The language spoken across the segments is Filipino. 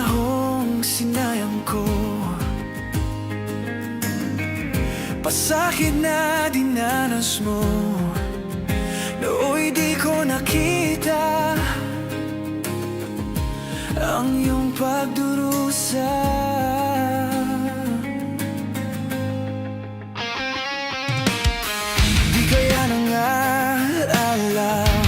panahong sinayang ko, pasakit na dinanas mo, nooy di ko nakita ang iyong pagdurusa. Di kaya nangaalaw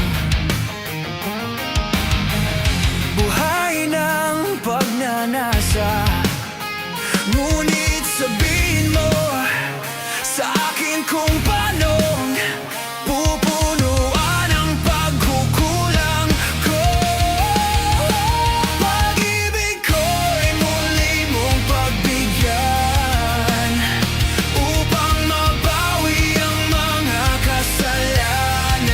buhay ng pagnanasa, ngunit sabihin mo sa akin kung paanong pupunuan ang pagkukulang ko. Pag-ibig ko'y muli mong pagbigyan upang mabawi ang mga kasalanan.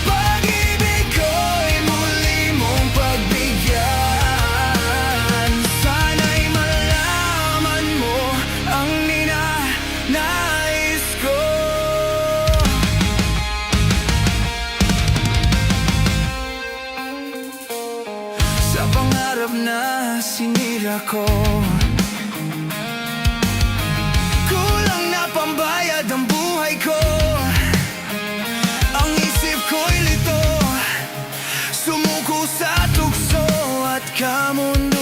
Pag-ibig ko'y muli mong pagbigyan, sana'y malaman mo ang ninanais ko. Sa pangarap na sinira ko, kulang na pambayad ang buhay ko. Ang isip ko'y lito, sumuko sa tukso at kamundo.